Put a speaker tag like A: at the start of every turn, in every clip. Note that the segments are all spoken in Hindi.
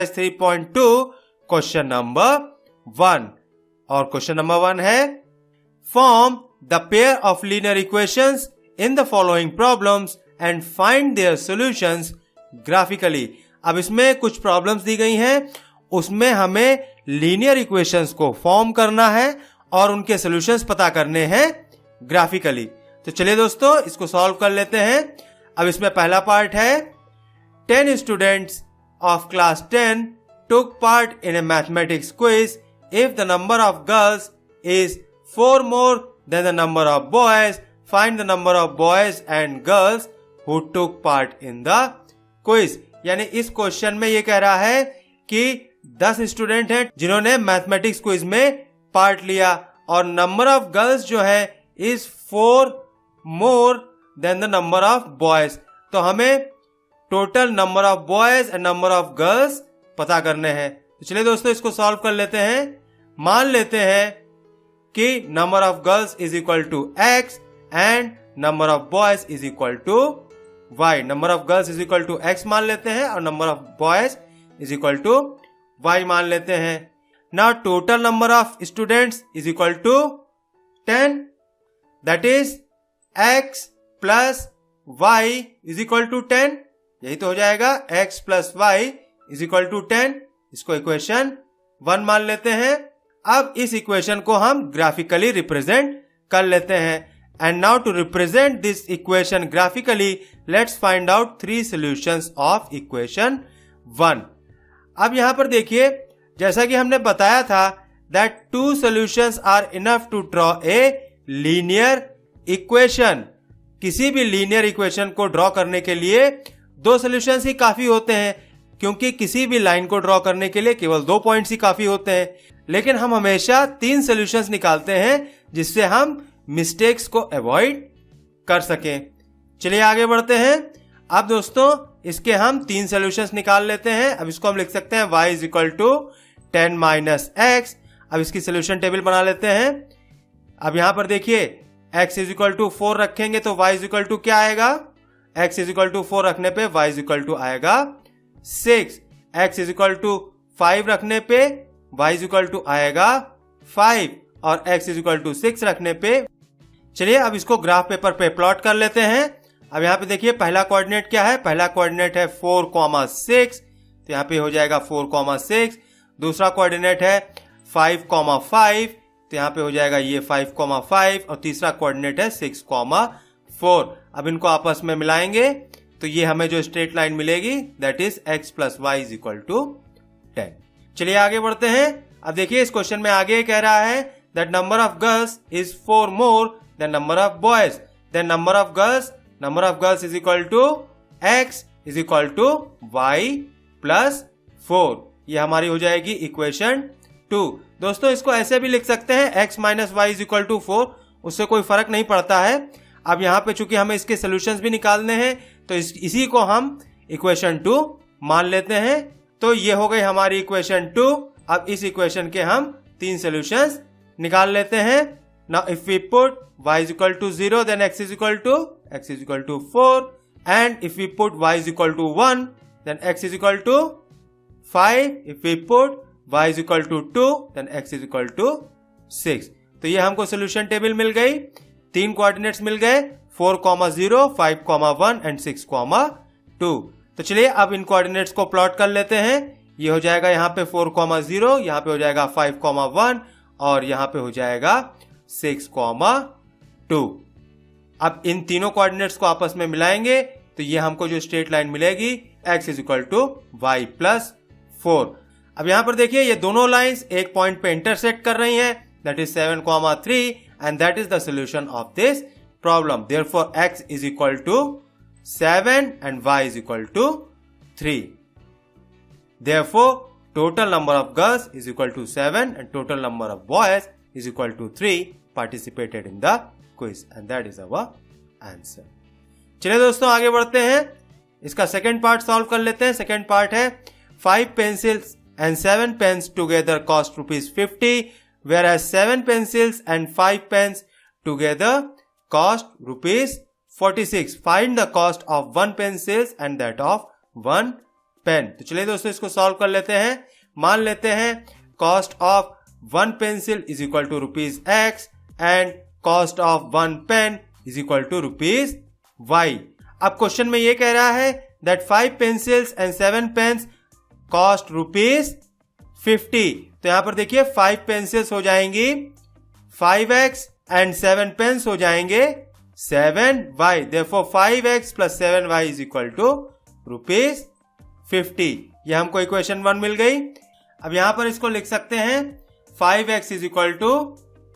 A: 3.2 क्वेश्चन नंबर 1। और क्वेश्चन नंबर 1 है form the pair of linear equations in the following problems and find their solutions graphically. अब इसमें कुछ प्रॉब्लम्स दी गई हैं, उसमें हमें लीनियर इक्वेशंस को फॉर्म करना है और उनके सॉल्यूशंस पता करने हैं ग्राफिकली। तो चलिए दोस्तों इसको सॉल्व कर लेते हैं। अब इसमें पहला पार्ट है 10 students of class 10 took part in a mathematics quiz. If the number of girls is 4 more than the number of boys, find the number of boys and girls who took part in the quiz. यानी इस क्वेश्चन में ये कह रहा है कि 10 स्टूडेंट हैं जिन्होंने मैथमेटिक्स क्विज में पार्ट लिया और नंबर ऑफ गर्ल्स जो है is 4 more then the number of boys. तो हमें total number of boys and number of girls पता करने हैं। तो चलिए दोस्तों इसको सॉल्व कर लेते हैं। मान लेते हैं कि number of girls is equal to X and number of boys is equal to Y. Number of girls is equal to X मान लेते हैं और number of boys is equal to Y मान लेते हैं। Now total number of students is equal to 10, that is X plus Y is equal to 10। यही तो हो जाएगा x plus Y is equal to 10। इसको इक्वेशन 1 मान लेते हैं। अब इस इक्वेशन को हम ग्राफिकली रिप्रेजेंट कर लेते हैं। And now to represent this equation graphically let's find out 3 solutions of equation 1। अब यहां पर देखिए जैसा कि हमने बताया था that 2 solutions are enough to draw a linear equation. किसी भी लीनियर इक्वेशन को ड्रॉ करने के लिए 2 सॉल्यूशंस ही काफी होते हैं, क्योंकि किसी भी लाइन को ड्रॉ करने के लिए केवल 2 पॉइंट्स ही काफी होते हैं। लेकिन हम हमेशा 3 सॉल्यूशंस निकालते हैं जिससे हम मिस्टेक्स को अवॉइड कर सकें। चलिए आगे बढ़ते हैं। अब दोस्तों इसके हम 3 सॉल्यूशंस निकाल लेते हैं। अब इसको हम लिख सकते हैं y is equal to 10 minus x. अब इसकी सोल्यूशन टेबल बना लेते हैं। अब यहां पर देखिए x इज इक्वल टू 4 रखेंगे तो y इज इक्वल टू क्या आएगा, x इज इक्वल टू 4 रखने पे y इज इक्वल टू आएगा 6। x इज इक्वल टू 5 रखने पे y इज इक्वल टू आएगा 5 और x इज इक्वल टू 6 रखने पे। चलिए अब इसको ग्राफ पेपर पे प्लॉट कर लेते हैं। अब यहाँ पे देखिए पहला कोऑर्डिनेट क्या है, पहला कोऑर्डिनेट है 4,6 तो यहाँ पे हो जाएगा 4,6। दूसरा कोऑर्डिनेट है 5,5 तो यहाँ पे हो जाएगा ये 5,5 और तीसरा कोऑर्डिनेट है 6,4। अब इनको आपस में मिलाएंगे तो ये हमें जो स्ट्रेट लाइन मिलेगी that is x plus Y is equal to 10। चलिए आगे बढ़ते हैं। अब देखिए इस क्वेश्चन में आगे कह रहा है that number of girls is 4 more than number of boys. Then number of girls is equal to x is equal to y plus 4। ये हमारी हो जाएगी इक्वेशन 2। दोस्तों इसको ऐसे भी लिख सकते हैं x minus y is equal to 4, उससे कोई फर्क नहीं पड़ता है। अब यहाँ पे चूंकि हमें इसके सॉल्यूशंस भी निकालने हैं तो इसी को हम इक्वेशन 2 मान लेते हैं। तो ये हो गई हमारी इक्वेशन 2। अब इस इक्वेशन के हम 3 सॉल्यूशंस निकाल लेते हैं। Now if we put y is equal to 0 then x is equal to 4 and if we put y is equal to 1 then x is equal to 5। If we put y is equal to 2 then x is equal to 6। तो ये हमको सोल्यूशन टेबल मिल गई, 3 कोऑर्डिनेट्स मिल गए 4,0, 5,1 एंड 6,2। तो चलिए अब इन कोऑर्डिनेट्स को प्लॉट कर लेते हैं। ये हो जाएगा यहाँ पे 4,0, यहाँ पे हो जाएगा 5,1 और यहाँ पे हो जाएगा 6,2। अब इन तीनों कोऑर्डिनेट्स को आपस में मिलाएंगे तो ये हमको जो स्ट्रेट लाइन मिलेगी x is equal to y plus 4। अब यहाँ पर देखिए ये दोनों लाइंस एक पॉइंट पे इंटरसेक्ट कर रही हैं, that is 7,3 and that is the solution of this problem. Therefore x is equal to 7 and y is equal to 3. Therefore total number of girls is equal to 7 and total number of boys is equal to 3 participated in the quiz and that is our answer. चलिए दोस्तों आगे बढ़ते हैं, इसका सेकेंड पार्ट सॉल्व कर लेते हैं। सेकेंड पार्ट है 5 pencils and 7 pens together cost ₹50, whereas 7 pencils and 5 pens together cost ₹46. Find the cost of 1 pencil and that of 1 pen. तो चलिए दोस्तों इसको सॉल्व कर लेते हैं। मान लेते हैं cost of 1 pencil is equal to ₹X and cost of 1 pen is equal to ₹Y। अब क्वेश्चन में ये कह रहा है that 5 pencils and 7 pens cost ₹50। तो यहां पर देखिए 5 पेंसिल्स हो जाएंगी 5X एंड 7 पेन्स हो जाएंगे 7Y। Therefore 5X plus 7Y is equal to ₹50। यह हमको इक्वेशन 1 मिल गई। अब यहां पर इसको लिख सकते हैं 5X is equal to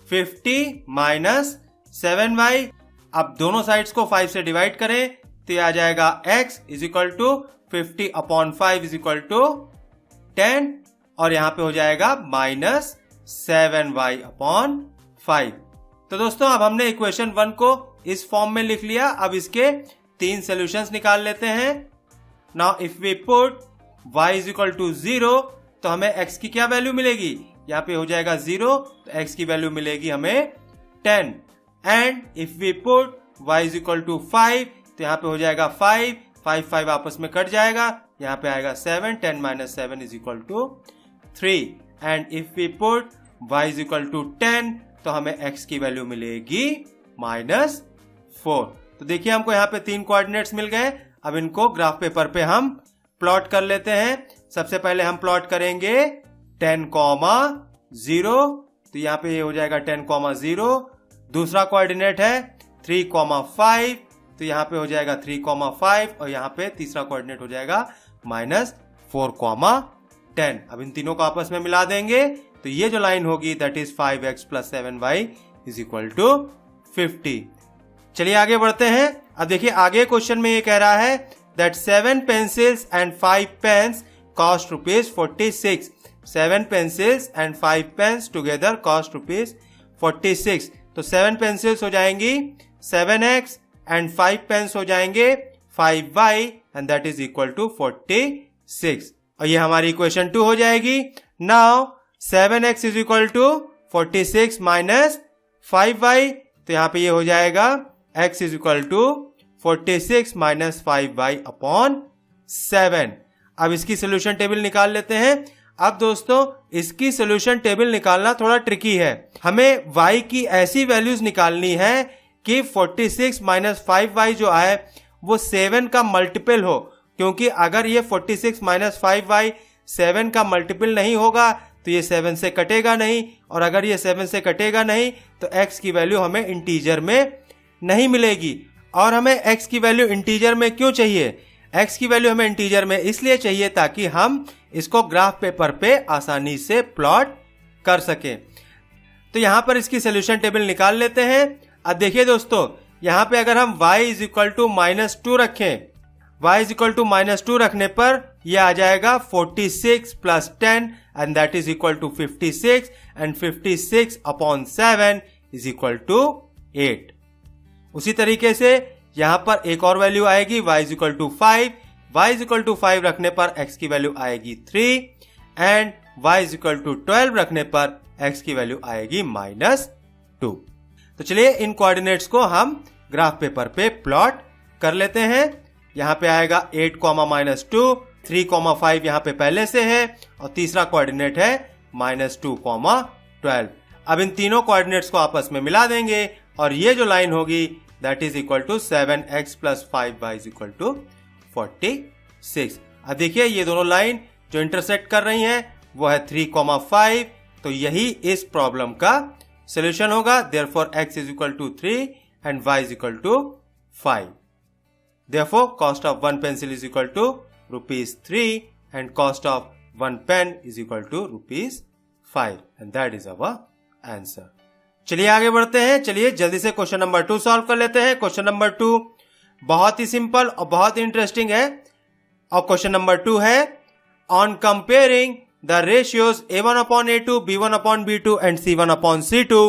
A: 50 minus 7Y। अब दोनों साइड्स को 5 से डिवाइड करें तो यह आ जाएगा X is equal to 50 upon 5 is equal to 10 और यहां पे हो जाएगा minus 7Y upon 5। तो दोस्तों अब हमने इक्वेशन 1 को इस फॉर्म में लिख लिया। अब इसके 3 सॉल्यूशंस निकाल लेते हैं। Now if we put y is equal to 0 तो हमें x की क्या वैल्यू मिलेगी, यहाँ पे हो जाएगा 0 तो x की वैल्यू मिलेगी हमें 10। And if we put y is equal to 5 तो यहाँ पे हो जाएगा 5 आपस में कट जाएगा, यहाँ पे आएगा 7, 10 minus 7 is equal to 3। And if we put y is equal to 10 तो हमें x की वैल्यू मिलेगी -4। तो देखिए हमको यहाँ पे 3 कोऑर्डिनेट्स मिल गए। अब इनको ग्राफ पेपर पे हम प्लॉट कर लेते हैं। सबसे पहले हम प्लॉट करेंगे 10, 0 तो यहाँ पे ये हो जाएगा 10, 0। दूसरा कोऑर्डिनेट है 3, 5 तो यहाँ पे हो जाएगा 3, 5 और यहाँ पे तीसरा कोऑर्डिनेट हो जाएगा -4, 10। अब इन तीनों को आपस में मिला देंगे तो ये जो लाइन होगी that is 5x plus 7y is equal to 50। चलिए आगे बढ़ते हैं। अब देखिए आगे क्वेश्चन में ये कह रहा है that 7 pencils and 5 pens cost ₹46। 7 pencils and 5 pens together cost ₹46। तो 7 पेंसिल्स हो जाएंगी 7x एंड 5 पेन्स हो जाएंगे 5y and that is equal to 46 और ये हमारी इक्वेशन 2 हो जाएगी। Now 7x is equal to 46 minus 5y तो यहाँ पे ये हो जाएगा x is equal to 46 minus 5y upon 7। अब इसकी सोल्यूशन टेबल निकाल लेते हैं। अब दोस्तों इसकी सोल्यूशन टेबल निकालना थोड़ा ट्रिकी है। हमें y की ऐसी वैल्यूज निकालनी है कि 46 माइनस 5y जो आए वो 7 का मल्टीपल हो, क्योंकि अगर ये 46 माइनस 5y 7 का मल्टीपल नहीं होगा तो ये 7 से कटेगा नहीं, और अगर ये 7 से कटेगा नहीं तो x की वैल्यू हमें इंटीजर में नहीं मिलेगी। और हमें x की वैल्यू इंटीजर में क्यों चाहिए? x की वैल्यू हमें इंटीजर में इसलिए चाहिए ताकि हम इसको ग्राफ पेपर पे आसानी से प्लॉट कर सकें। तो यहां पर इसकी सोल्यूशन टेबल निकाल लेते हैं। अब देखिए दोस्तों यहां पे अगर हम y इज इक्वल टू -2 रखें, y इज इक्वल टू -2 रखने पर यह आ जाएगा 46 plus 10 and that is equal to 56 and 56 upon 7 is equal to 8। उसी तरीके से यहां पर एक और वैल्यू आएगी y is equal to 5, y is equal to 5 रखने पर x की वैल्यू आएगी 3 and y is equal to 12 रखने पर x की वैल्यू आएगी -2। तो चलिए इन कोऑर्डिनेट्स को हम ग्राफ पेपर पे प्लॉट कर लेते हैं। यहाँ पे आएगा 8, -2, 3, 5 यहाँ पे पहले से है और तीसरा कोऑर्डिनेट है -2, 12। अब इन तीनों कोऑर्डिनेट्स को आपस में मिला देंगे और ये जो लाइन होगी that is equal to 7x plus 5y is equal to 46। अब देखिए ये दोनों लाइन जो इंटरसेक्ट कर रही हैं वो है 3, 5, तो यही इस प्रॉब्लम का सोल्यूशन होगा। Therefore x is equal to 3 and y is equal to 5। Therefore, cost of 1 pencil is equal to ₹3 and cost of 1 pen is equal to ₹5 and that is our answer. चलिए आगे बढ़ते हैं। चलिए जल्दी से क्वेश्चन नंबर 2 सॉल्व कर लेते हैं। क्वेश्चन नंबर 2 बहुत ही सिंपल और बहुत ही इंटरेस्टिंग है और क्वेश्चन नंबर 2 है on comparing the ratios A1 upon A2, B1 upon B2 and C1 upon C2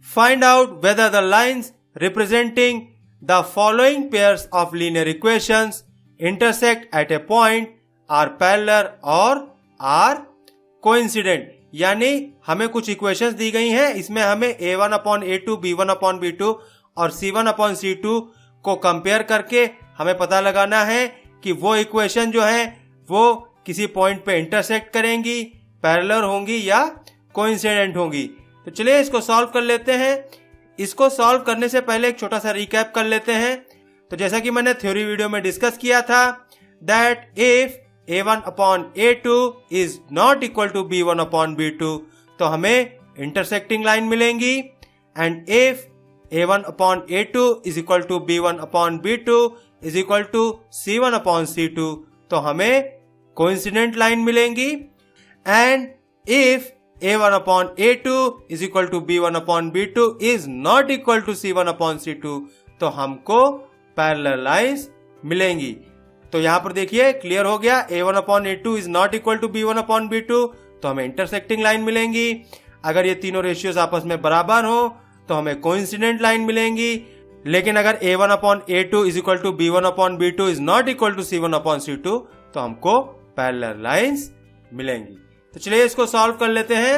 A: find out whether the lines representing the following pairs of linear equations intersect at a point, are parallel और are coincident। यानी हमें कुछ इक्वेशंस दी गई हैं, इसमें हमें A1 upon A2, B1 upon B2 और C1 upon C2 को कंपेयर करके हमें पता लगाना है कि वो इक्वेशन जो है वो किसी पॉइंट पे इंटरसेक्ट करेंगी, पैरेलल होंगी या कोइंसिडेंट होंगी। तो चलिए इसको सॉल्व कर लेते हैं। इसको सॉल्व करने से पहले एक छोटा सा रिकैप कर लेते हैं। तो जैसा कि मैंने थ्योरी वीडियो में डिस्कस किया था that if a1 upon a2 is not equal to b1 upon b2 तो हमें इंटरसेक्टिंग लाइन मिलेंगी, and if a1 upon a2 is equal to b1 upon b2 is equal to c1 upon c2 तो हमें कोइंसिडेंट लाइन मिलेंगी, and if a1 upon a2 is equal to b1 upon b2 is not equal to c1 upon c2 तो हमको पैरेलल लाइंस मिलेंगी। तो यहां पर देखिए क्लियर हो गया, a1 upon a2 is not equal to b1 upon b2 तो हमें इंटरसेक्टिंग लाइन मिलेंगी। अगर ये तीनों रेशियोज आपस में बराबर हो तो हमें कोइंसिडेंट लाइन मिलेंगी। लेकिन अगर a1 upon a2 is equal to b1 upon b2 is not equal to c1 upon c2 तो हमको पैरेलल लाइंस मिलेंगी। तो चलिए इसको सॉल्व कर लेते हैं।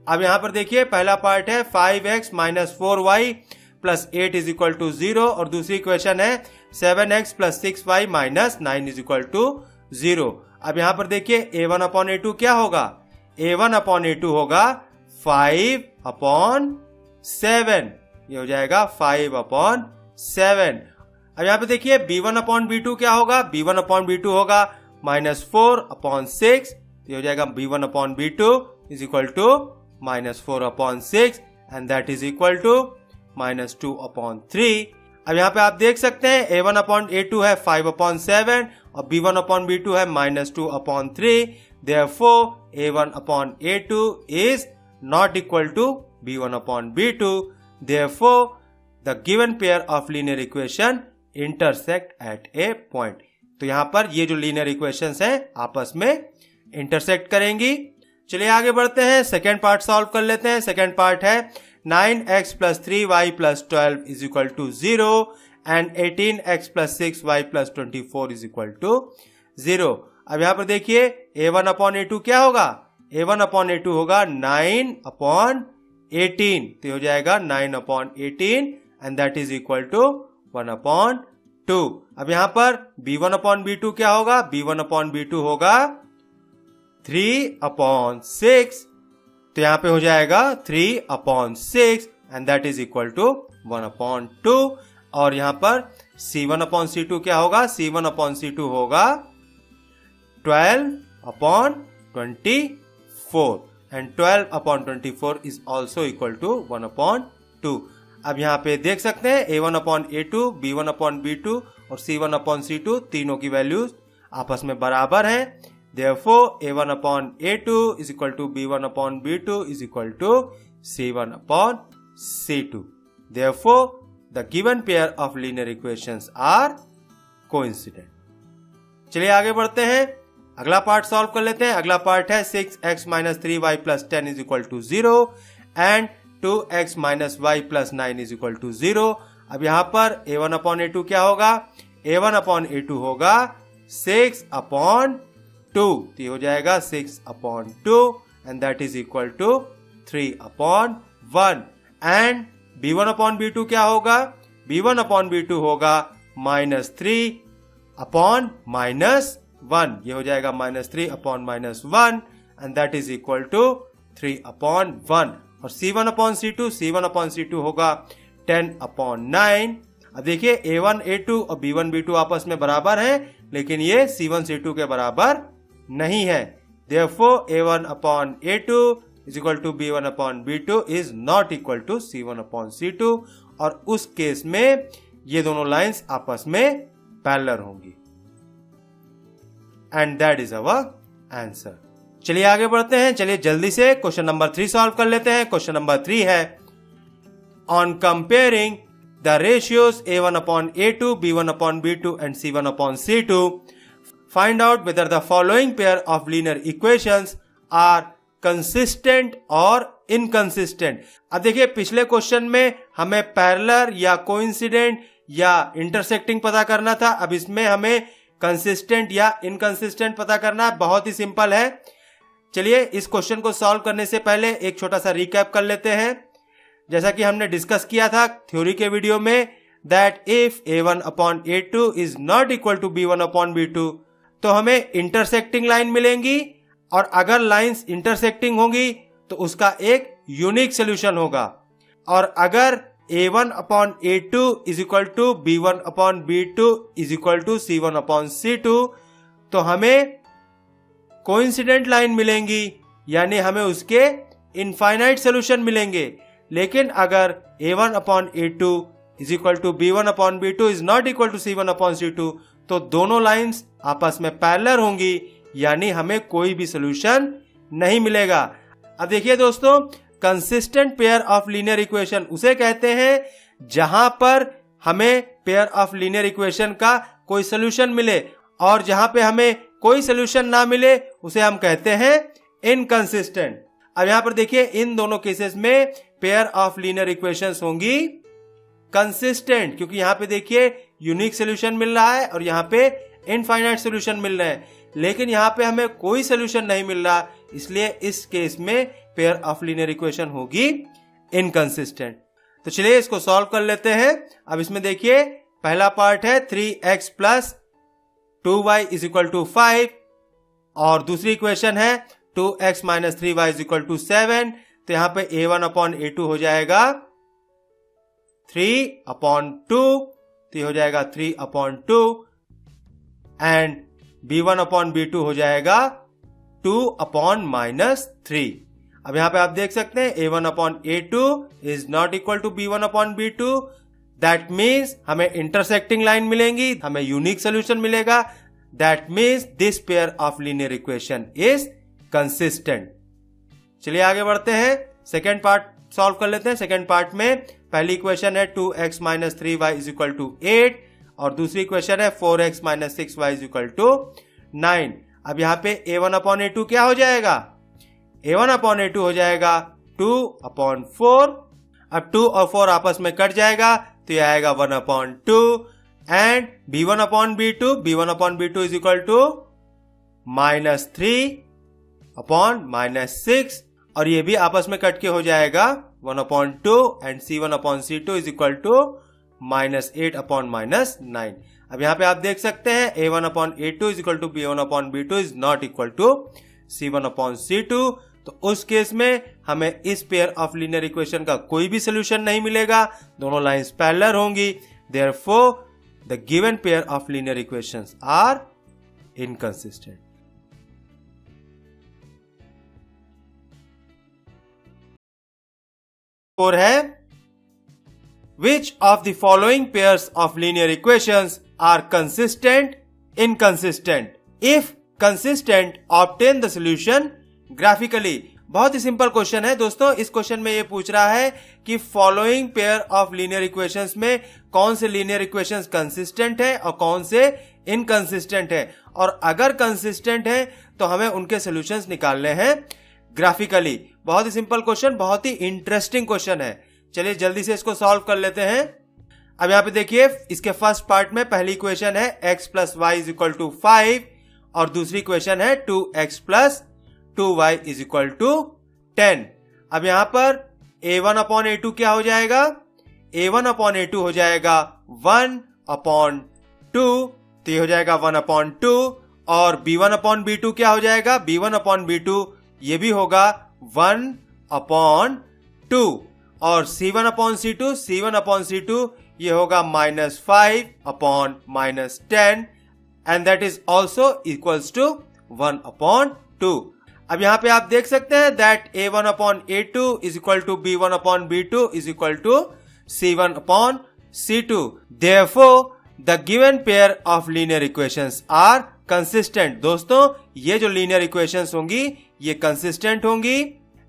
A: अब यहां पर देखिए पहला पार्ट है 5x minus 4y plus 8 is equal to 0 और दूसरी इक्वेशन है 7x plus 6y minus 9 is equal to 0। अब यहां पर देखिए a1 upon a2 क्या होगा, a1 upon a2 होगा 5 upon 7, ये हो जाएगा 5 upon 7। अब यहां पर देखिए b1 upon b2 क्या होगा, b1 upon b2 होगा minus 4 upon 6, ये हो जाएगा b1 upon b2 is equal to minus 4 upon 6 and that is equal to minus 2 upon 3। अब यहाँ पे आप देख सकते हैं a1 upon a2 है 5 upon 7 और b1 upon b2 है minus 2 upon 3। Therefore a1 upon a2 is not equal to b1 upon b2। Therefore the given pair of linear equation intersect at a point। तो यहाँ पर ये जो लीनियर इक्वेशंस हैं आपस में इंटरसेक्ट करेंगी। चलिए आगे बढ़ते हैं, सेकेंड पार्ट सॉल्व कर लेते हैं। सेकेंड पार्ट है 9x plus 3y plus 12 is equal to 0 and 18x plus 6y plus 24 is equal to 0। अब यहाँ पर देखिए a1 upon a2 क्या होगा, a1 upon a2 होगा 9 upon 18 तो हो जाएगा 9 upon 18 and that is equal to 1 upon 2। अब यहाँ पर b1 upon b2 क्या होगा, b1 upon b2 होगा 3 upon 6 तो यहाँ पे हो जाएगा 3 upon 6 and that is equal to 1 upon 2। और यहाँ पर c1 upon c2 क्या होगा, c1 upon c2 होगा 12 upon 24 एंड 12 upon 24 is also equal to 1 upon 2। अब यहाँ पे देख सकते हैं a1 upon a2, b1 upon b2 और c1 upon c2 तीनों की वैल्यूज आपस में बराबर हैं। Therefore a1 upon a2 is equal to b1 upon b2 is equal to c1 upon c2। Therefore the given pair of linear equations are coincident। चलिए आगे बढ़ते हैं, अगला पार्ट सॉल्व कर लेते हैं। अगला पार्ट है 6x minus 3y plus 10 is equal to 0 and 2x minus y plus 9 is equal to 0। अब यहाँ पर a1 upon a2 क्या होगा, a1 upon a2 होगा 6 upon 2 तो ये हो जाएगा 6 upon 2 and that is equal to 3 upon 1 and b1 upon b2 क्या होगा, b1 upon b2 होगा minus 3 upon minus 1 ये हो जाएगा minus 3 upon minus 1 and that is equal to 3 upon 1। और c1 upon c2 होगा 10 upon 9। अब देखिए a1 a2 और b1 b2 आपस में बराबर हैं लेकिन ये c1 c2 के बराबर नहीं है। Therefore a1 upon a2 is equal to b1 upon b2 is not equal to c1 upon c2 और उस केस में ये दोनों लाइंस आपस में पैरेलल होंगी and that is our answer. चलिए आगे बढ़ते हैं, चलिए जल्दी से क्वेश्चन नंबर 3 सॉल्व कर लेते हैं। क्वेश्चन नंबर 3 है on comparing the ratios a1 upon a2, b1 upon b2 and c1 upon c2 find out whether the following pair of linear equations are consistent or inconsistent। अब देखिए पिछले क्वेश्चन में हमें पैरेलल या कोइंसिडेंट या इंटरसेक्टिंग पता करना था, अब इसमें हमें कंसिस्टेंट या इनकंसिस्टेंट पता करना है। बहुत ही सिंपल है। चलिए इस क्वेश्चन को सॉल्व करने से पहले एक छोटा सा रिकैप कर लेते हैं। जैसा कि हमने डिस्कस किया था थ्योरी के वीडियो में that if a1 upon a2 is not equal to b1 upon b2 तो हमें इंटरसेक्टिंग लाइन मिलेंगी, और अगर लाइंस इंटरसेक्टिंग होंगी तो उसका एक यूनिक सोल्यूशन होगा। और अगर A1 upon A2 is equal to B1 upon B2 is equal to C1 upon C2, तो हमें कोइंसिडेंट लाइन मिलेंगी, यानी हमें उसके इनफाइनाइट सोल्यूशन मिलेंगे। लेकिन अगर A1 upon A2 is equal to B1 upon B2 is not equal to C1 upon C2, तो दोनों लाइंस आपस में पैरेलल होंगी, यानी हमें कोई भी सोल्यूशन नहीं मिलेगा। अब देखिए दोस्तों, consistent pair of linear equation उसे कहते हैं जहां पर हमें पेयर ऑफ लीनियर इक्वेशन का कोई सोल्यूशन मिले, और जहां पे हमें कोई सोल्यूशन ना मिले उसे हम कहते हैं इनकंसिस्टेंट। अब यहां पर देखिए, इन दोनों केसेस में पेयर ऑफ लीनियर इक्वेशंस होंगी कंसिस्टेंट, क्योंकि यहां पे देखिए यूनिक सोल्यूशन मिल रहा है और यहां पे इनफाइनाइट सोल्यूशन मिल रहे हैं, लेकिन यहां पे हमें कोई सोल्यूशन नहीं मिल रहा, इसलिए इस केस में पेयर ऑफ लीनियर इक्वेशन होगी इनकंसिस्टेंट। तो चलिए इसको सॉल्व कर लेते हैं। अब इसमें देखिए, पहला पार्ट है 3x plus 2y is equal to 5, और दूसरी इक्वेशन है 2x minus 3y is equal to 7। तो यहां पे A1 अपॉन A2 हो जाएगा 3 अपॉन 2, तो हो जाएगा 3 upon 2, and B1 upon B2 हो जाएगा 2 अपॉन माइनस 3। अब यहां पे आप देख सकते हैं A1 upon A2 is not equal to B1 upon B2, that means हमें इंटरसेक्टिंग लाइन मिलेंगी, हमें यूनिक सोल्यूशन मिलेगा, that means this pair of linear equation is consistent. चलिए आगे बढ़ते हैं, सेकेंड पार्ट सॉल्व कर लेते हैं। सेकेंड पार्ट में पहली इक्वेशन है 2x minus 3y is equal to 8, और दूसरी इक्वेशन है 4x minus 6y is equal to 9। अब यहां पे A1 अपॉन A2 क्या हो जाएगा? A1 अपॉन A2 हो जाएगा 2 अपॉन 4। अब 2 और 4 आपस में कट जाएगा, तो यह आएगा 1 upon 2, and B1 upon B2 is equal to minus 3 upon minus 6, और ये भी आपस में कट के हो जाएगा 1 upon 2, and C1 upon C2 is equal to minus 8 upon minus 9। अब यहां पे आप देख सकते हैं A1 upon A2 is equal to B1 upon B2 is not equal to C1 upon C2, तो उस केस में हमें इस पेयर ऑफ लीनियर इक्वेशन का कोई भी सोल्यूशन नहीं मिलेगा, दोनों लाइंस पैरेलल होंगी, therefore the given pair of linear equations are inconsistent. और है which of the following pairs of linear equations are consistent, inconsistent? If consistent, obtain the solution graphically। बहुत ही सिंपल क्वेश्चन है दोस्तों। इस क्वेश्चन में ये पूछ रहा है कि following pair of linear equations में कौन से लीनियर इक्वेशंस कंसिस्टेंट है और कौन से इनकंसिस्टेंट है, और अगर कंसिस्टेंट है तो हमें उनके सॉल्यूशंस निकालने हैं ग्राफिकली। बहुत ही सिंपल क्वेश्चन, बहुत ही इंटरेस्टिंग क्वेश्चन है। चलिए जल्दी से इसको सॉल्व कर लेते हैं। अब यहाँ पे देखिए, इसके फर्स्ट पार्ट में पहली इक्वेशन है x plus Y is equal to 5, और दूसरी इक्वेशन है 2x plus 2y is equal to 10। अब यहां पर A1 अपॉन A2 क्या हो जाएगा? A1 अपॉन A2 हो जाएगा 1 अपॉन 2, तो ये हो जाएगा 1 अपॉन 2, और B1 अपॉन B2 क्या हो जाएगा? B1 अपॉन B2 ये भी होगा 1 अपॉन 2, और C1 अपॉन C2 ये होगा -5 upon -10, and that is also equals to 1 upon 2। अब यहां पे आप देख सकते हैं that A1 upon A2 is equal to B1 upon B2 is equal to C1 upon C2। Therefore the given pair of linear equations are consistent. दोस्तों ये जो लीनियर इक्वेशंस होंगी ये कंसिस्टेंट होंगी,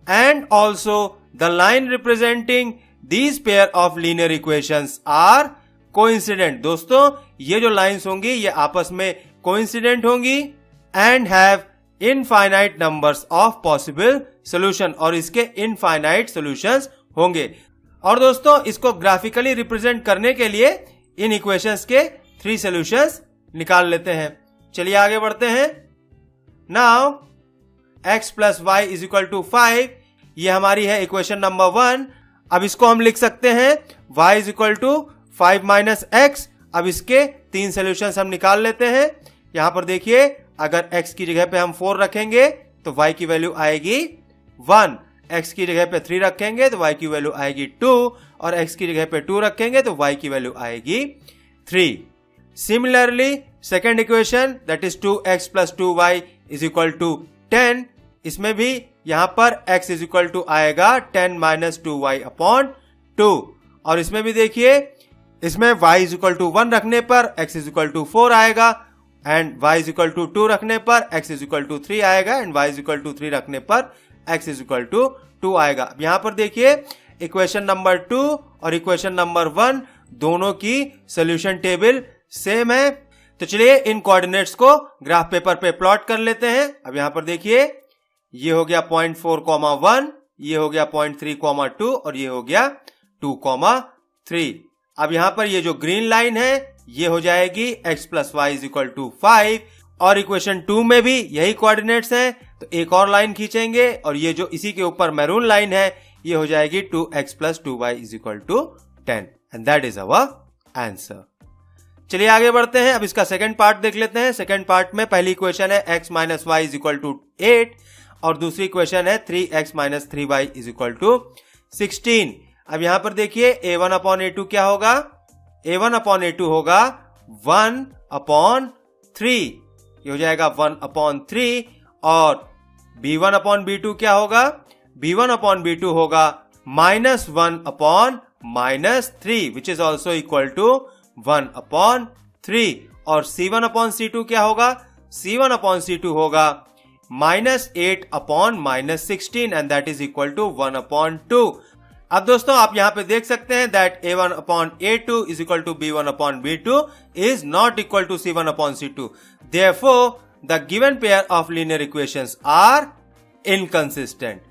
A: and also the line representing these pair of linear equations are coincident. दोस्तों ये जो लाइंस होंगी ये आपस में कोइंसिडेंट होंगी, and have infinite numbers of possible solution, और इसके इनफाइनाइट सॉल्यूशंस होंगे। और दोस्तों इसको ग्राफिकली रिप्रेजेंट करने के लिए इन इक्वेशंस के 3 सॉल्यूशंस निकाल लेते हैं। चलिए आगे बढ़ते हैं। Now x plus Y is equal to 5, ये हमारी है इक्वेशन नंबर 1। अब इसको हम लिख सकते हैं y is equal to 5 minus x. अब इसके 3 सॉल्यूशंस हम निकाल लेते हैं। यहां पर देखिए अगर x की जगह पे हम 4 रखेंगे तो y की वैल्यू आएगी 1, x की जगह पे 3 रखेंगे तो y की वैल्यू आएगी 2 और x की जगह पे 2 रखेंगे तो y की वैल्यू आएगी 3। Similarly second equation that is 2x plus 2y is equal to 10, इसमें भी यहां पर x इज इक्वल टू आएगा 10 माइनस 2y अपॉन 2 और इसमें भी देखिए इसमें y इज इक्वल टू 1 रखने पर x इज इक्वल टू 4 आएगा and y is equal to 2 रखने पर x इज इक्वल टू 3 आएगा and y is equal to 3 रखने पर x इज इक्वल टू 2 आएगा। अब यहां पर देखिए इक्वेशन नंबर 2 और इक्वेशन नंबर 1 दोनों की सोल्यूशन टेबल सेम है। तो चलिए इन कोऑर्डिनेट्स को ग्राफ पेपर पे प्लॉट कर लेते हैं। अब यहां पर देखिए ये हो गया 0.4, 1, ये हो गया 0.3, 2 और ये हो गया 2, 3। अब यहां पर ये जो ग्रीन लाइन है ये हो जाएगी x plus Y is equal to 5 और इक्वेशन 2 में भी यही कोऑर्डिनेट्स हैं तो एक और लाइन खींचेंगे और ये जो इसी के ऊपर मैरून लाइन है ये हो जाएगी 2x plus 2y is equal to 10 and that is our answer. चलिए आगे बढ़ते हैं। अब इसका सेकंड पार्ट देख लेते हैं। सेकंड पार्ट में पहली इक्वेशन है x minus y is equal to 8 और दूसरी इक्वेशन है 3x minus 3y is equal to 16। अब यहां पर देखिए a1 अपॉन a2 क्या होगा, a1 अपॉन a2 होगा 1 अपॉन 3, ये हो जाएगा 1 अपॉन 3 और b1 अपॉन b2 क्या होगा, b1 अपॉन b2 होगा minus 1 upon minus 3 which is also equal to 1 upon 3 और c1 अपॉन c2 क्या होगा, c1 अपॉन c2 होगा minus 8 upon minus 16 and that is equal to 1 upon 2। अब दोस्तों आप यहां पे देख सकते हैं that a1 upon a2 is equal to b1 upon b2 is not equal to c1 upon c2, therefore the given pair of linear equations are inconsistent.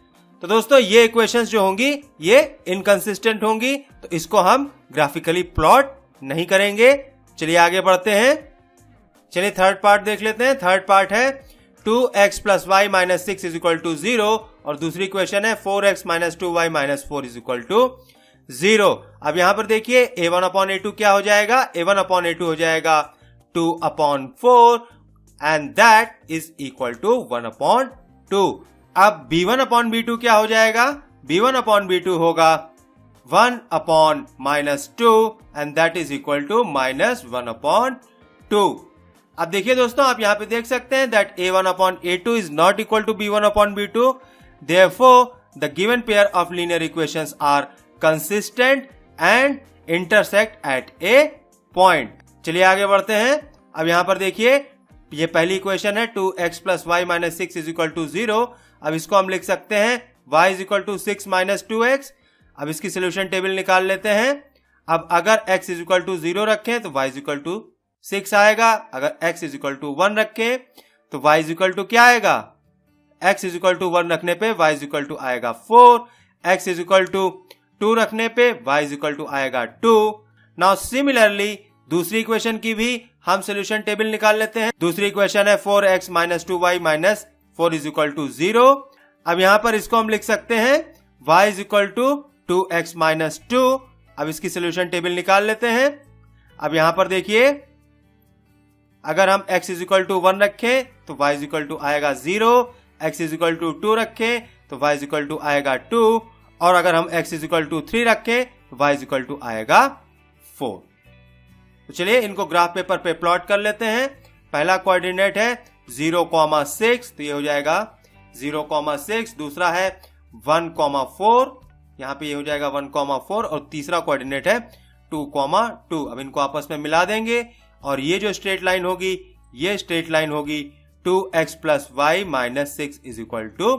A: तो दोस्तों ये इक्वेशंस जो होंगी ये इनकंसिस्टेंट होंगी तो इसको हम ग्राफिकली प्लॉट नहीं करेंगे। चलिए आगे बढ़ते हैं। चलिए थर्ड पार्ट देख लेते हैं। थर्ड पार्ट है 2x plus y minus 6 is equal to 0 और दूसरी इक्वेशन है 4x minus 2y minus 4 is equal to 0। अब यहां पर देखिए a1 अपॉन a2 क्या हो जाएगा, a1 अपॉन a2 हो जाएगा 2 upon 4 and that is equal to 1 upon 2। अब b1 अपॉन b2 क्या हो जाएगा, b1 अपॉन b2 होगा 1 upon minus 2 and that is equal to minus 1 upon 2। अब देखिए दोस्तों आप यहां पे देख सकते हैं that a1 upon a2 is not equal to b1 upon b2, therefore the given pair of linear equations are consistent and intersect at a point. चलिए आगे बढ़ते हैं। अब यहां पर देखिए ये पहली इक्वेशन है 2x plus y minus 6 is equal to 0। अब इसको हम लिख सकते हैं y is equal to 6 minus 2x। अब इसकी सोल्यूशन टेबल निकाल लेते हैं। अब अगर x इज इक्वल टू 0 रखें तो y इज इक्वल टू 6 आएगा, अगर x इज इक्वल टू 1 रखें तो y इज इक्वल टू क्या आएगा, x इज इक्वल टू 1 रखने पे y इज इक्वल टू आएगा 4, x इज इक्वल टू 2 रखने पे y इज इक्वल टू आएगा 2। नाउ सिमिलरली दूसरी इक्वेशन की भी हम सोल्यूशन टेबल निकाल लेते हैं। दूसरी इक्वेशन है 4x minus 2y minus 4 is equal to 0। अब यहां पर इसको हम लिख सकते हैं y is equal to 2x minus 2। अब इसकी सोल्यूशन टेबल निकाल लेते हैं। अब यहां पर देखिए अगर हम x इज इक्वल टू 1 रखें तो y इज इक्वल टू आएगा 0, x इज इक्वल टू 2 रखें तो y इज इक्वल टू आएगा 2 और अगर हम x इज इक्वल टू 3 रखें तो y इज इक्वल टू आएगा 4। तो चलिए इनको ग्राफ पेपर पे प्लॉट कर लेते हैं। पहला कोऑर्डिनेट है 0,6 तो ये हो जाएगा 0,6, दूसरा है 1,4, यहाँ पे ये हो जाएगा 1,4 और तीसरा कोऑर्डिनेट है 2,2। अब इनको आपस में मिला देंगे और ये जो स्ट्रेट लाइन होगी ये स्ट्रेट लाइन होगी 2x plus y minus 6 is equal to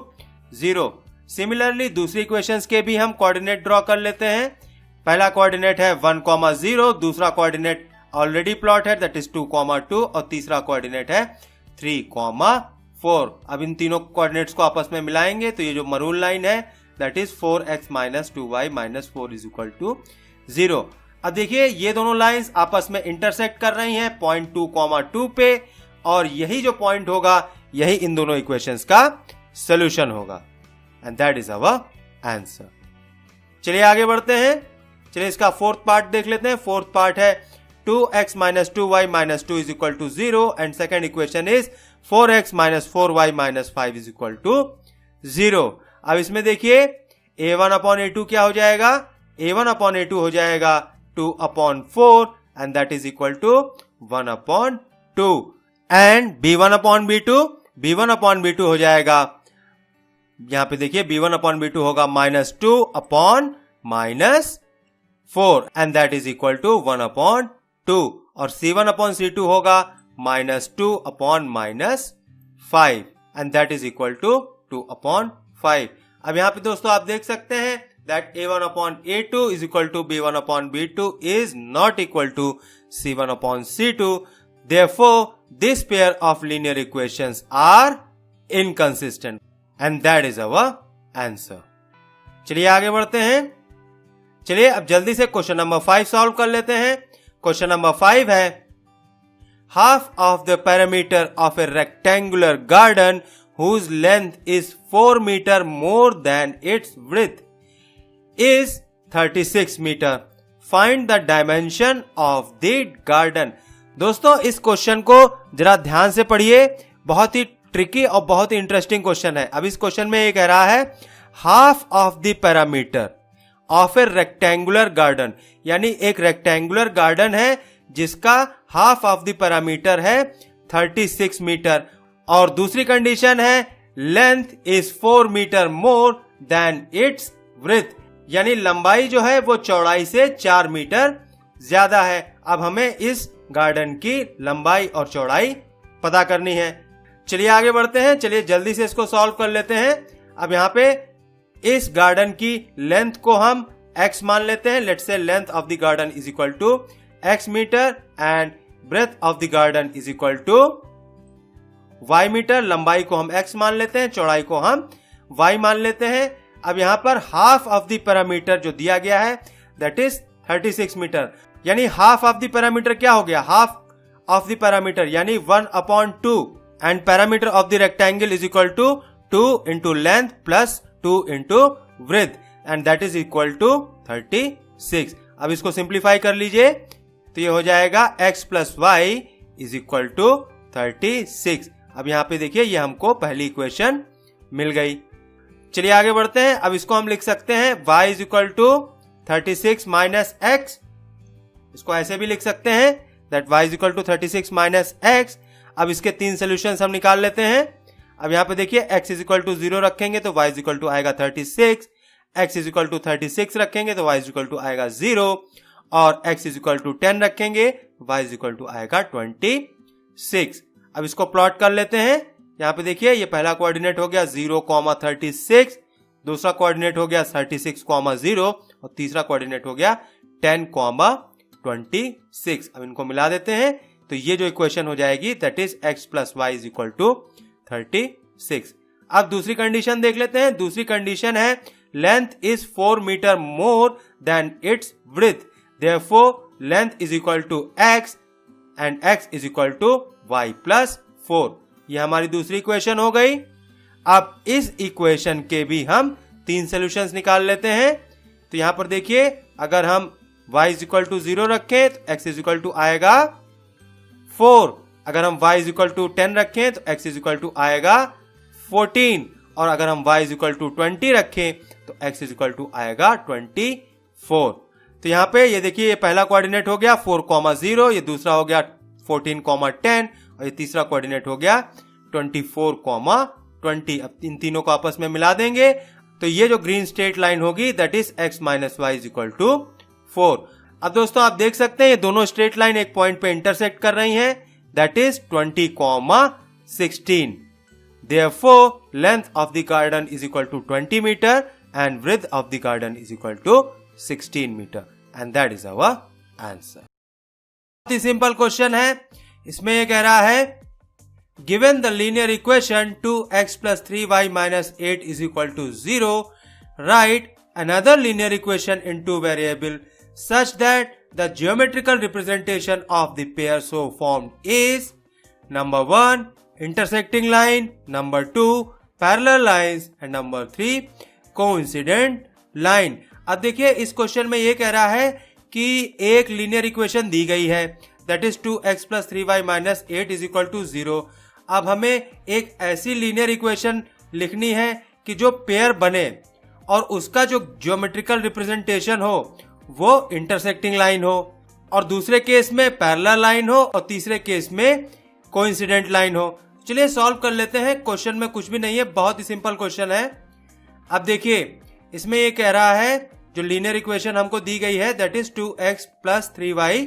A: 0। Similarly दूसरी इक्वेशंस के भी हम कोऑर्डिनेट ड्रॉ कर लेते हैं। पहला कोऑर्डिनेट है 1,0, दूसरा कोऑर्डिनेट ऑलरेडी प्लॉट है दैट इज 2,2 और तीसरा कोऑर्डिनेट है 3,4। अब इन तीनों कोऑर्डिनेट्स को आपस में मिलाएंगे तो ये जो मरून लाइन है that is 4x minus 2y minus 4 is equal to 0। अब देखिए ये दोनों लाइंस आपस में इंटरसेक्ट कर रही हैं पॉइंट 2,2 पे और यही जो पॉइंट होगा यही इन दोनों इक्वेशंस का सोल्यूशन होगा and that is our answer. चलिए आगे बढ़ते हैं। चलिए इसका फोर्थ पार्ट देख लेते हैं। फोर्थ पार्ट है 2x minus 2y minus 2 is equal to 0 and second equation is 4x minus 4y minus 5 is equal to 0. अब इसमें देखिए a1 upon a2 क्या हो जाएगा, a1 upon a2 हो जाएगा 2 upon 4 and that is equal to 1 upon 2 and b1 upon b2 हो जाएगा, यहां पे देखिए b1 upon b2 होगा minus 2 upon minus 4 and that is equal to 1 upon 2 और c1 upon c2 होगा minus 2 upon minus 5 and that is equal to 2 upon 5. अब यहां पे दोस्तों आप देख सकते हैं that a1 upon a2 is equal to b1 upon b2 is not equal to c1 upon c2. Therefore, this pair of linear equations are inconsistent and that is our answer. चलिए आगे बढ़ते हैं. चलिए अब जल्दी से क्वेश्चन नंबर 5 सॉल्व कर लेते हैं. क्वेश्चन नंबर 5 है half of the perimeter of a rectangular garden whose length is 4 meter more than its width is 36 meter. Find the dimension of the garden. दोस्तों इस क्वेश्चन को जरा ध्यान से पढ़िए, बहुत ही ट्रिकी और बहुत ही इंटरेस्टिंग क्वेश्चन है. अब इस क्वेश्चन में ये कह रहा है half of the parameter of A rectangular garden, यानी एक रेक्टेंगुलर गार्डन है जिसका हाफ ऑफ द पैरामीटर है 36 मीटर और दूसरी कंडीशन है length is 4 meter more than its breadth, यानी लंबाई जो है वो चौड़ाई से 4 मीटर ज्यादा है. अब हमें इस गार्डन की लंबाई और चौड़ाई पता करनी है. चलिए आगे बढ़ते हैं. चलिए जल्दी से इसको सॉल्व कर लेते हैं. अब यहाँ पे इस गार्डन की लेंथ को हम x मान लेते हैं. Let's say length of the garden is equal to x meter and breadth of the garden is equal to y meter. लंबाई को हम x मान लेते हैं, चौड़ाई को हम y मान लेते हैं. अब यहां पर हाफ ऑफ द पैरामीटर जो दिया गया है दैट इज 36 मीटर, यानी हाफ ऑफ द पैरामीटर क्या हो गया, हाफ ऑफ द पैरामीटर यानी 1 upon 2 and perimeter of the rectangle is equal to 2 into length plus 2 into breadth and that is equal to 36. अब इसको सिंप्लीफाई कर लीजिए तो ये हो जाएगा x plus Y is equal to 36. अब यहाँ पे देखिए ये हमको पहली इक्वेशन मिल गई. चलिए आगे बढ़ते हैं. अब इसको हम लिख सकते हैं y is equal to 36 minus x. इसको ऐसे भी लिख सकते हैं that y is equal to 36 minus x. अब इसके 3 सोल्यूशन हम निकाल लेते हैं. अब यहाँ पे देखिए x इज इक्वल टू 0 रखेंगे तो y इज इक्वल टू आएगा 36, x इज इक्वल टू 36 रखेंगे तो y इज इक्वल टू आएगा 0 और x इज इक्वल टू 10 रखेंगे y इज इक्वल टू आएगा 26. अब इसको प्लॉट कर लेते हैं. यहाँ पे देखिए ये पहला कोऑर्डिनेट हो गया 0,36, दूसरा कोऑर्डिनेट हो गया 36,0 और तीसरा कोऑर्डिनेट हो गया 10,26. अब इनको मिला देते हैं तो ये जो इक्वेशन हो जाएगी that is x plus Y is equal to 36. अब दूसरी कंडीशन देख लेते हैं. दूसरी कंडीशन है length is 4 meter more than its breadth, therefore length is equal to x and x is equal to y plus 4. ये हमारी दूसरी इक्वेशन हो गई. अब इस इक्वेशन के भी हम 3 सॉल्यूशंस निकाल लेते हैं. तो यहां पर देखिए अगर हम y इज इक्वल टू 0 रखें तो x इज इक्वल टू आएगा 4, अगर हम y इज इक्वल टू 10 रखें तो x इज इक्वल टू आएगा 14 और अगर हम y इज इक्वल टू 20 रखें तो x इज इक्वल टू आएगा 24. तो यहाँ पे ये देखिए ये पहला कोऑर्डिनेट हो गया 4,0, ये दूसरा हो गया 14,10 और ये तीसरा कोऑर्डिनेट हो गया 24,20. अब इन तीनों को आपस में मिला देंगे तो ये जो ग्रीन स्ट्रेट लाइन होगी that is x minus y is equal to 4. अब दोस्तों आप देख सकते हैं ये दोनों स्ट्रेट लाइन एक पॉइंट पे इंटरसेक्ट कर रही हैं that is 20,16. Therefore, length of the garden is equal to 20 meter and width of the garden is equal to 16 meter and that is our answer. बहुत ही सिंपल क्वेश्चन है. इसमें ये कह रहा है given the linear equation 2x plus 3y minus 8 is equal to 0, write another linear equation in two variable such that the geometrical representation of the pair so formed is number 1 intersecting line, number 2 parallel lines and number 3 coincident line. अब देखिए इस क्वेश्चन में ये कह रहा है कि एक लीनियर इक्वेशन दी गई है that is 2x plus 3y minus 8 is equal to 0। अब हमें एक ऐसी लीनियर इक्वेशन लिखनी है कि जो पेयर बने और उसका जो ज्योमेट्रिकल रिप्रेजेंटेशन हो वो इंटरसेक्टिंग लाइन हो, और दूसरे केस में पैरेलल लाइन हो, और तीसरे केस में कोइंसिडेंट लाइन हो। चलिए सॉल्व कर लेते हैं। क्वेश्चन में कुछ भी नहीं है, बहुत ही सिंपल क्वेश्चन है। अब देखिए इसमें ये कह रहा है जो लीनियर इक्वेशन हमको दी गई है that is 2x plus 3y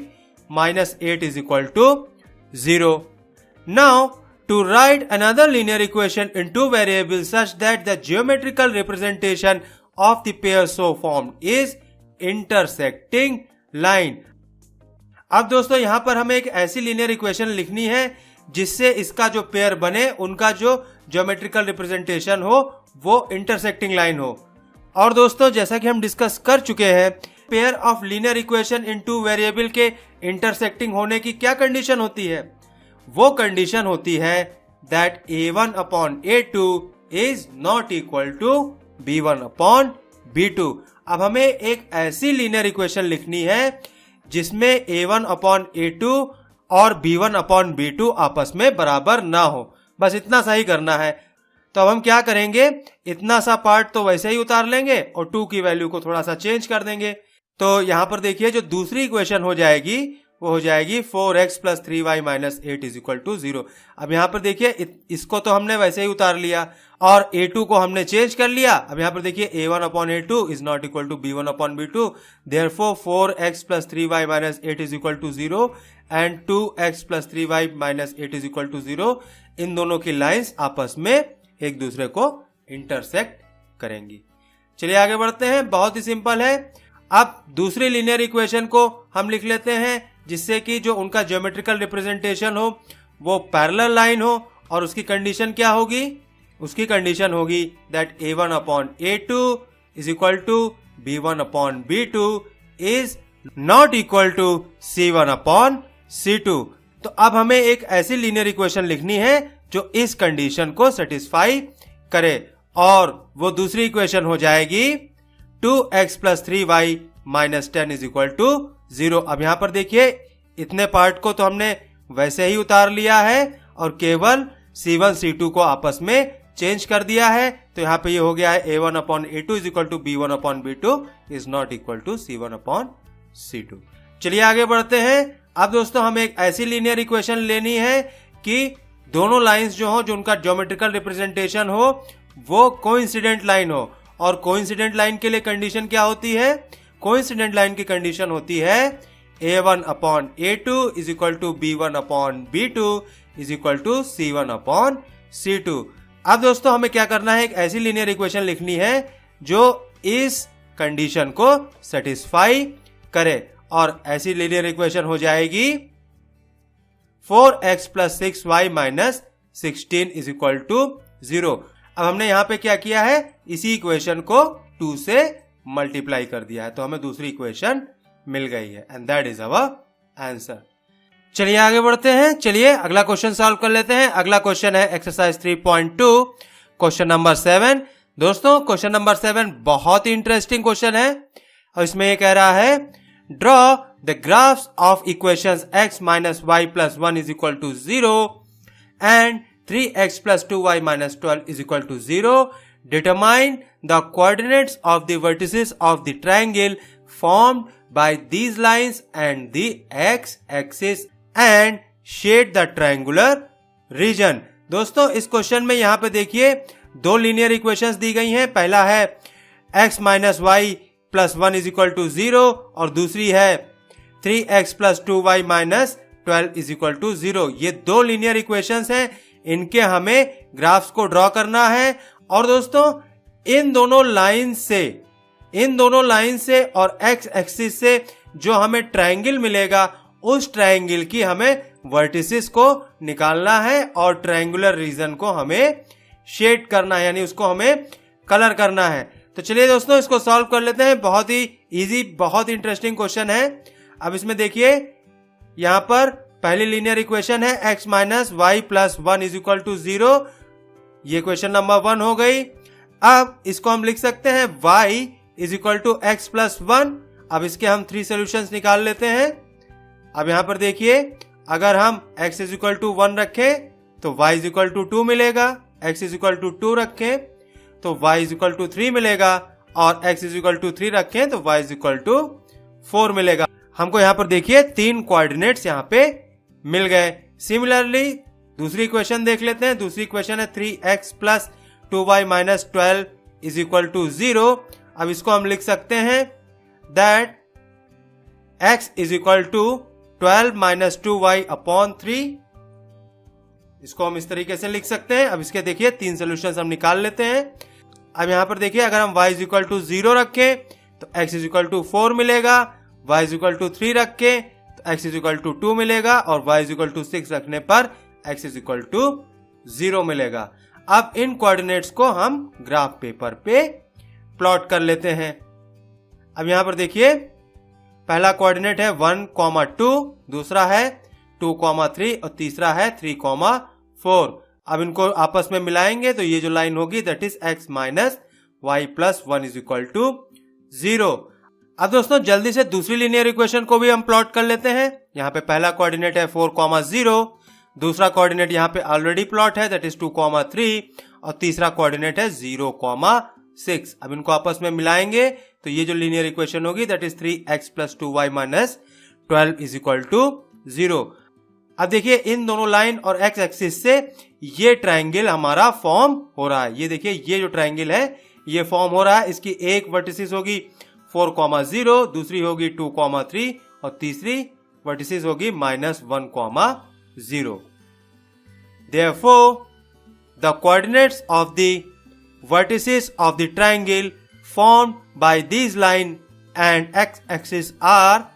A: minus 8 is equal to 0। Now to write another linear equation in two variables such that the geometrical representation of the pair so formed is intersecting line. अब दोस्तों यहां पर हमें एक ऐसी लीनियर इक्वेशन लिखनी है जिससे इसका जो पेयर बने उनका जो ज्योमेट्रिकल रिप्रेजेंटेशन हो वो इंटरसेक्टिंग लाइन हो। और दोस्तों जैसा कि हम डिस्कस कर चुके हैं, pair of linear equation in two variable के इंटरसेक्टिंग होने की क्या कंडीशन होती है? वो कंडीशन होती है that a1 upon a2 is not equal to b1 upon b2। अब हमें एक ऐसी लीनियर इक्वेशन लिखनी है जिसमें a1 अपॉन a2 और b1 अपॉन b2 आपस में बराबर ना हो। बस इतना सा ही करना है। तो अब हम क्या करेंगे, इतना सा पार्ट तो वैसे ही उतार लेंगे और 2 की वैल्यू को थोड़ा सा चेंज कर देंगे। तो यहां पर देखिए जो दूसरी इक्वेशन हो जाएगी वो हो जाएगी 4x plus 3y minus 8 is equal to 0। अब यहां पर देखिए इसको तो हमने वैसे ही उतार लिया और a2 को हमने चेंज कर लिया। अब यहां पर देखिए a1 upon a2 is not equal to b1 upon b2, therefore 4x plus 3y minus 8 is equal to 0 and 2x plus 3y minus 8 is equal to 0। इन दोनों की लाइंस आपस में एक दूसरे को इंटरसेक्ट करेंगी। चलिए आगे बढ़ते हैं, बहुत ही सिंपल है। अब दूसरी लीनियर इक्वेशन को हम लिख लेते हैं जिससे कि जो उनका ज्योमेट्रिकल रिप्रेजेंटेशन हो वो पैरेलल लाइन हो, और उसकी कंडीशन क्या होगी? उसकी कंडीशन होगी that a1 upon a2 is equal to b1 upon b2 is not equal to c1 upon c2। तो अब हमें एक ऐसी लीनियर इक्वेशन लिखनी है जो इस कंडीशन को सेटिस्फाई करे, और वो दूसरी इक्वेशन हो जाएगी 2x plus 3y minus 10 is equal to 0। अब यहां पर देखिए इतने पार्ट को तो हमने वैसे ही उतार लिया है और केवल c1 c2 को आपस में चेंज कर दिया है। तो यहाँ पे ये हो गया है a1 upon a2 is equal to b1 upon b2 is not equal to c1 upon c2। चलिए आगे बढ़ते हैं। अब दोस्तों हमें एक ऐसी लीनियर इक्वेशन लेनी है कि दोनों लाइंस जो हो, जो उनका ज्योमेट्रिकल रिप्रेजेंटेशन हो वो कोइंसिडेंट लाइन हो। और कोइंसिडेंट लाइन के लिए कंडीशन क्या होती है? कोइंसिडेंट लाइन की कंडीशन होती है a1 upon a2 is equal to b1 upon b2 is equal to c1 upon c2। अब दोस्तों हमें क्या करना है, एक ऐसी लीनियर इक्वेशन लिखनी है जो इस कंडीशन को सेटिस्फाई करे, और ऐसी लीनियर इक्वेशन हो जाएगी 4x plus 6y minus 16 is equal to 0। अब हमने यहां पे क्या किया है, इसी इक्वेशन को 2 से मल्टीप्लाई कर दिया है, तो हमें दूसरी इक्वेशन मिल गई है and that is our answer. चलिए आगे बढ़ते हैं। चलिए अगला क्वेश्चन सॉल्व कर लेते हैं। अगला क्वेश्चन है एक्सरसाइज 3.2 क्वेश्चन नंबर 7। दोस्तों क्वेश्चन नंबर 7 बहुत ही इंटरेस्टिंग क्वेश्चन है, और इसमें ये कह रहा है draw the graphs of equations x minus y plus 1 is equal to 0 and 3x plus 2y minus 12 is equal to 0. Determine the coordinates of the vertices of the triangle formed by these lines and the x-axis and shade the triangular region. दोस्तों इस क्वेश्चन में यहाँ पे देखिए दो लीनियर इक्वेशंस दी गई हैं। पहला है x minus y plus 1 is equal to 0 और दूसरी है 3x plus 2y minus 12 is equal to 0। ये दो लीनियर इक्वेशंस हैं, इनके हमें ग्राफ्स को ड्रॉ करना है। और दोस्तों इन दोनों लाइन से और एक्स एक्सिस से जो हमें ट्रायंगल मिलेगा उस ट्रायंगल की हमें वर्टिसेस को निकालना है और ट्रायंगुलर रीजन को हमें शेड करना है, यानी उसको हमें कलर करना है। तो चलिए दोस्तों इसको सॉल्व कर लेते हैं। बहुत ही इजी, बहुत ही इंटरेस्टिंग क्वेश्चन है। अब इसमें देखिए यहां पर पहली लीनियर इक्वेशन है x minus y plus 1 is equal to 0। ये क्वेश्चन नंबर 1 हो गई। अब इसको हम लिख सकते हैं y is equal to x plus 1। अब इसके हम 3 सॉल्यूशंस निकाल लेते हैं। अब यहां पर देखिए, अगर हम x इज इक्वल टू 1 रखें तो y इज इक्वल टू 2 मिलेगा, x इज इक्वल टू 2 रखें तो y इज इक्वल टू 3 मिलेगा, और x इज इक्वल टू 3 रखें तो y इज इक्वल टू 4 मिलेगा। हमको यहाँ पर देखिए 3 कोऑर्डिनेट्स यहाँ पे मिल गए। सिमिलरली दूसरी इक्वेशन देख लेते हैं। दूसरी इक्वेशन है 3x plus 2y minus 12 is equal to 0। अब इसको हम लिख सकते हैं that x is equal to 12 minus 2y upon 3। इसको हम इस तरीके से लिख सकते हैं। अब इसके देखिए 3 सोल्यूशन हम निकाल लेते हैं। अब यहां पर देखिए, अगर हम y इज इक्वल टू 0 रखें तो x इज इक्वल टू 4 मिलेगा, y इज इक्वल टू 3 रखें तो x इज इक्वल टू 2 मिलेगा, और y इज इक्वल टू 6 रखने पर x इज इक्वल टू 0 मिलेगा। अब इन कोऑर्डिनेट्स को हम ग्राफ पेपर पे प्लॉट कर लेते हैं। अब यहां पर देखिए, पहला कोऑर्डिनेट है 1,2, दूसरा है 2,3 और तीसरा है 3,4। अब इनको आपस में मिलाएंगे तो ये जो लाइन होगी that is x minus y plus 1 is equal to 0। अब दोस्तों जल्दी से दूसरी लीनियर इक्वेशन को भी हम प्लॉट कर लेते हैं। यहाँ पे पहला कोऑर्डिनेट है 4,0, दूसरा कोऑर्डिनेट यहाँ पे ऑलरेडी प्लॉट है दैट इज 2,3, और तीसरा कोऑर्डिनेट है 0,6। अब इनको आपस में मिलाएंगे तो ये जो लीनियर इक्वेशन होगी that is 3x plus 2y minus 12 is equal to 0। अब देखिए, इन दोनों लाइन और x एक्सिस से ये ट्राइंगल हमारा फॉर्म हो रहा है। ये देखिए, ये जो ट्राइंगल है ये फॉर्म हो रहा है। इसकी एक वर्टिसिस होगी 4,0, दूसरी होगी 2,3 और तीसरी वर्टिसिस होगी -1,0। Therefore, the coordinates of the vertices of the triangle formed by these line and x-axis are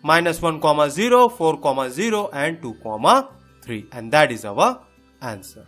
A: -1,0, 4,0 and 2,3, and that is our answer.